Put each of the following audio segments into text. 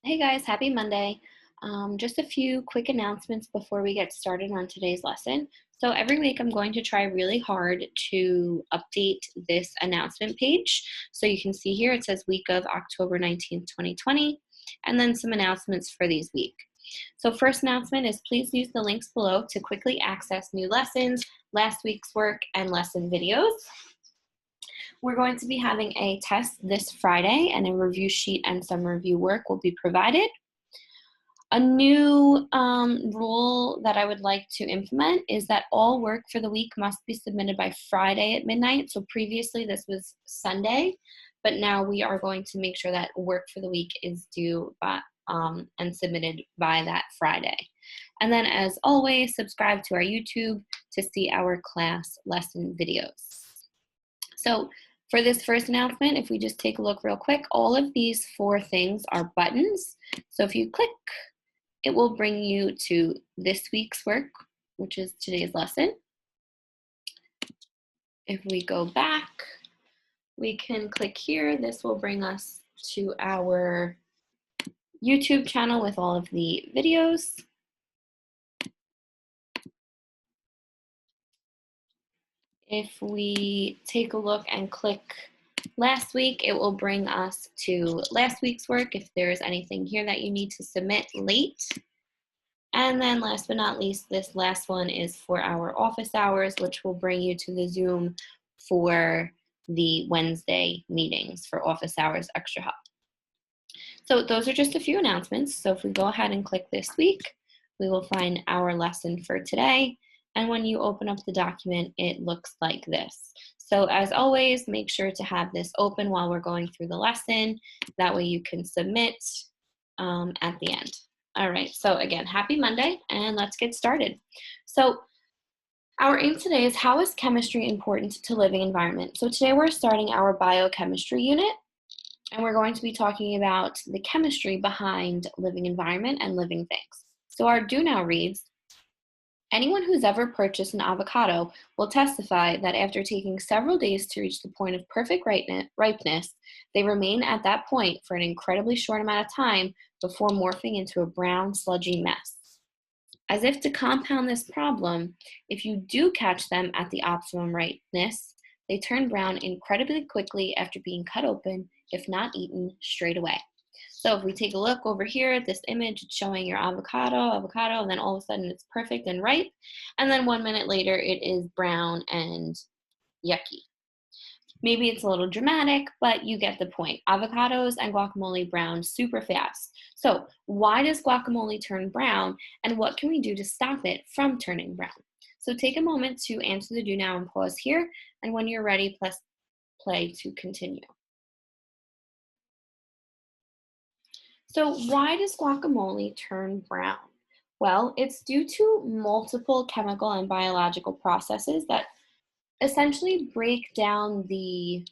Hey guys, happy Monday. Just a few quick announcements before we get started on today's lesson. So every week I'm going to try really hard to update this announcement page. So you can see here it says week of October 19th, 2020, and then some announcements for these week. So first announcement is please use the links below to quickly access new lessons, last week's work, and lesson videos. We're going to be having a test this Friday, and a review sheet and some review work will be provided. A new rule that I would like to implement is that all work for the week must be submitted by Friday at midnight. So previously this was Sunday, but now we are going to make sure that work for the week is due by, and submitted by that Friday. And then as always, subscribe to our YouTube to see our class lesson videos. So for this first announcement, if we just take a look real quick, all of these four things are buttons. So if you click, it will bring you to this week's work, which is today's lesson. If we go back, we can click here. This will bring us to our YouTube channel with all of the videos. If we take a look and click last week, it will bring us to last week's work if there's anything here that you need to submit late. And then last but not least, this last one is for our office hours, which will bring you to the Zoom for the Wednesday meetings for office hours extra help. So those are just a few announcements. So if we go ahead and click this week, we will find our lesson for today. And when you open up the document, it looks like this. So as always, make sure to have this open while we're going through the lesson. That way you can submit at the end. All right, so again, happy Monday, and let's get started. So our aim today is how is chemistry important to living environment? So today we're starting our biochemistry unit, and we're going to be talking about the chemistry behind living environment and living things. So our do now reads, anyone who's ever purchased an avocado will testify that after taking several days to reach the point of perfect ripeness, they remain at that point for an incredibly short amount of time before morphing into a brown, sludgy mess. As if to compound this problem, if you do catch them at the optimum ripeness, they turn brown incredibly quickly after being cut open, if not eaten straight away. So if we take a look over here at this image, it's showing your avocado, and then all of a sudden it's perfect and ripe. And then 1 minute later, it is brown and yucky. Maybe it's a little dramatic, but you get the point. Avocados and guacamole brown super fast. So why does guacamole turn brown, and what can we do to stop it from turning brown? So take a moment to answer the do now and pause here, and when you're ready, press play to continue. So why does guacamole turn brown? Well, it's due to multiple chemical and biological processes that essentially break down the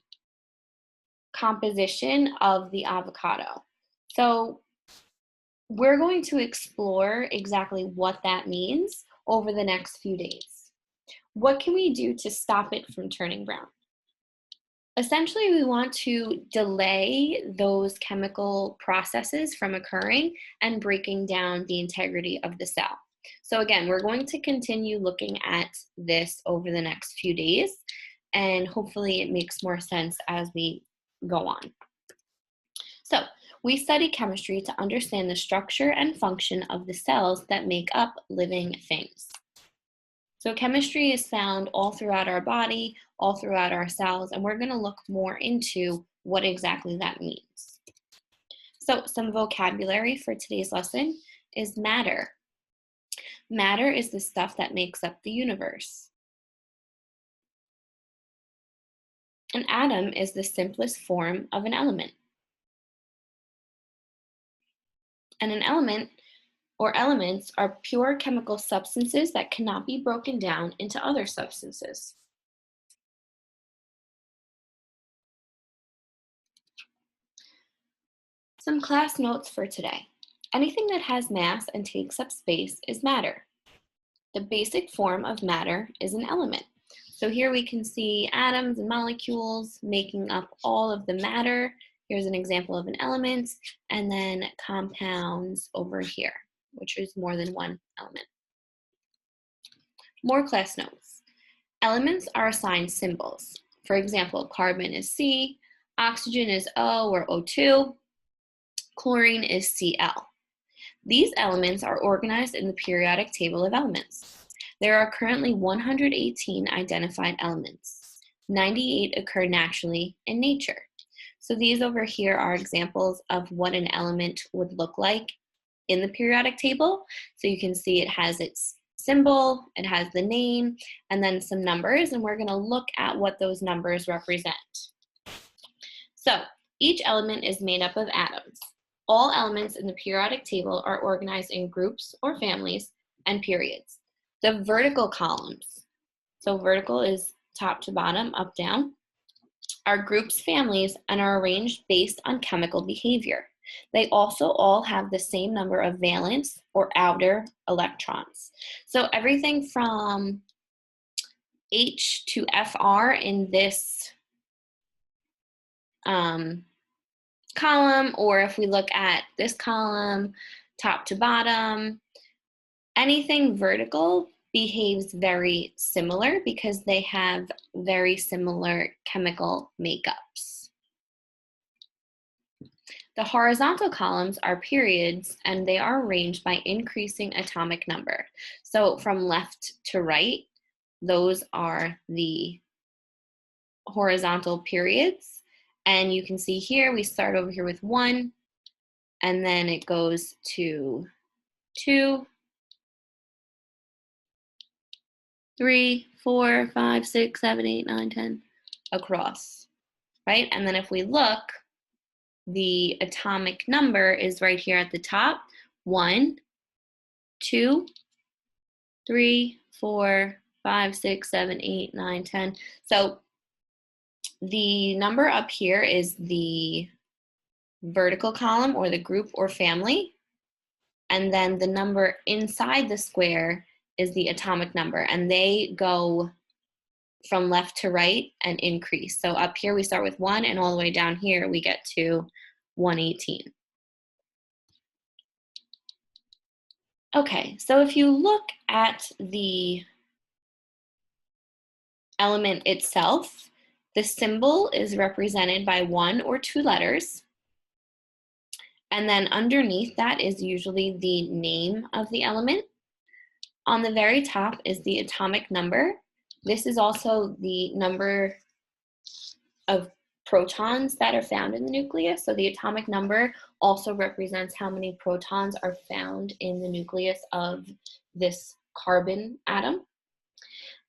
composition of the avocado. So we're going to explore exactly what that means over the next few days. What can we do to stop it from turning brown? Essentially, we want to delay those chemical processes from occurring and breaking down the integrity of the cell. So again, we're going to continue looking at this over the next few days, and hopefully it makes more sense as we go on. So we study chemistry to understand the structure and function of the cells that make up living things. So chemistry is found all throughout our body, all throughout our cells, and we're going to look more into what exactly that means. So some vocabulary for today's lesson is matter. Matter is the stuff that makes up the universe. An atom is the simplest form of an element. And an element or elements are pure chemical substances that cannot be broken down into other substances. Some class notes for today. Anything that has mass and takes up space is matter. The basic form of matter is an element. So here we can see atoms and molecules making up all of the matter Here's an example of an element, and then compounds over here, which is more than one element. More class notes. Elements are assigned symbols. For example, carbon is C, oxygen is O or O2, chlorine is Cl. These elements are organized in the periodic table of elements. There are currently 118 identified elements. 98 occur naturally in nature. So these over here are examples of what an element would look like in the periodic table. So you can see it has its symbol, it has the name, and then some numbers, and we're going to look at what those numbers represent. So each element is made up of atoms. All elements in the periodic table are organized in groups or families and periods. The vertical columns, so vertical is top to bottom, up, down, are groups, families, and are arranged based on chemical behavior. They also all have the same number of valence or outer electrons. So everything from H to Fr in this column, or if we look at this column, top to bottom, anything vertical behaves very similar because they have very similar chemical makeups. The horizontal columns are periods, and they are arranged by increasing atomic number. So from left to right, those are the horizontal periods. And you can see here, we start over here with 1, and then it goes to 2, 3, 4, 5, 6, 7, 8, 9, 10, across, right? And then if we look, the atomic number is right here at the top, 1, 2, 3, 4, 5, 6, 7, 8, 9, 10. So the number up here is the vertical column or the group or family. And then the number inside the square is the atomic number, and they go from left to right and increase. So up here we start with 1, and all the way down here we get to 118. Okay, so if you look at the element itself, the symbol is represented by 1 or 2 letters. And then underneath that is usually the name of the element. On the very top is the atomic number. This is also the number of protons that are found in the nucleus. So the atomic number also represents how many protons are found in the nucleus of this carbon atom.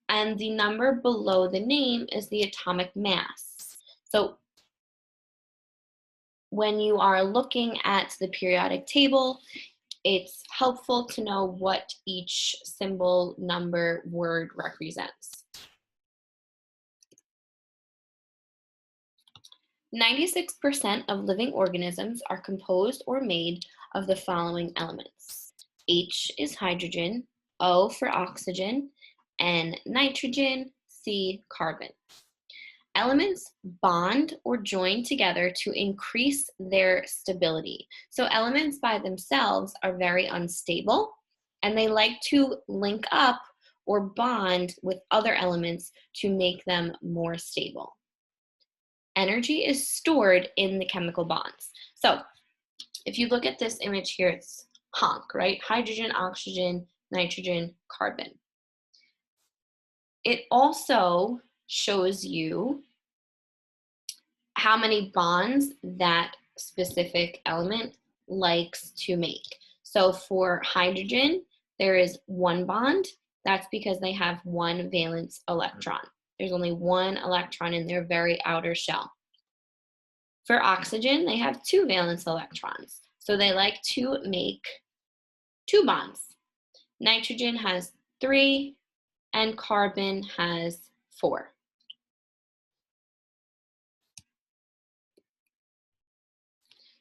And the number below the name is the atomic mass. So when you are looking at the periodic table, it's helpful to know what each symbol, number, word represents. 96% of living organisms are composed or made of the following elements. H is hydrogen, O for oxygen, N nitrogen, C carbon. Elements bond or join together to increase their stability. So elements by themselves are very unstable, and they like to link up or bond with other elements to make them more stable. Energy is stored in the chemical bonds. So if you look at this image here, it's HONC, right? Hydrogen, oxygen, nitrogen, carbon. It also shows you how many bonds that specific element likes to make. So for hydrogen, there is 1 bond. That's because they have 1 valence electron. There's only 1 electron in their very outer shell. For oxygen, they have 2 valence electrons. So they like to make 2 bonds. Nitrogen has 3, and carbon has 4.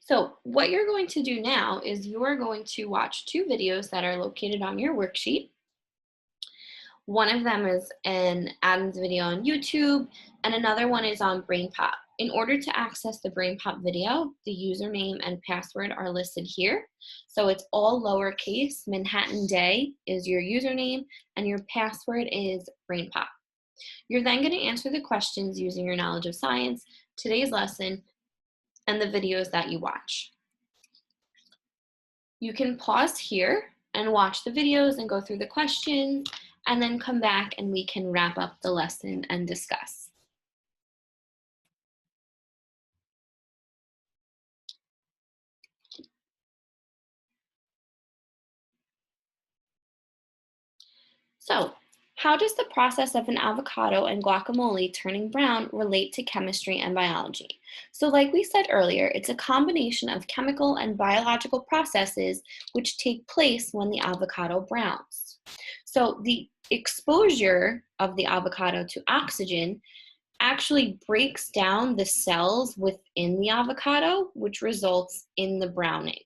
So what you're going to do now is you're going to watch 2 videos that are located on your worksheet. One of them is an atoms video on YouTube, and another one is on BrainPop. In order to access the BrainPop video, the username and password are listed here. So it's all lowercase. Manhattan Day is your username and your password is BrainPop. You're then going to answer the questions using your knowledge of science, today's lesson, and the videos that you watch. You can pause here and watch the videos and go through the questions, and then come back and we can wrap up the lesson and discuss. So, how does the process of an avocado and guacamole turning brown relate to chemistry and biology? So, like we said earlier, it's a combination of chemical and biological processes which take place when the avocado browns. So, the exposure of the avocado to oxygen actually breaks down the cells within the avocado, which results in the browning.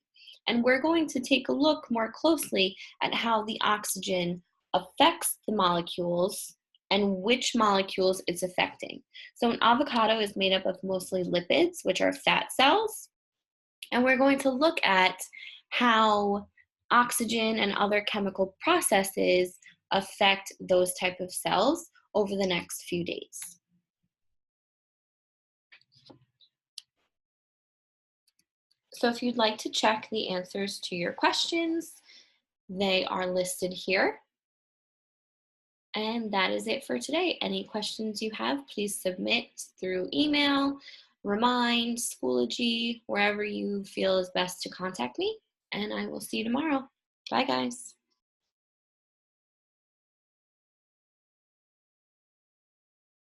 And we're going to take a look more closely at how the oxygen affects the molecules and which molecules it's affecting. So an avocado is made up of mostly lipids, which are fat cells. And we're going to look at how oxygen and other chemical processes affect those type of cells over the next few days. So if you'd like to check the answers to your questions, they are listed here. And that is it for today. Any questions you have, please submit through email, Remind, Schoology, wherever you feel is best to contact me. And I will see you tomorrow. Bye, guys.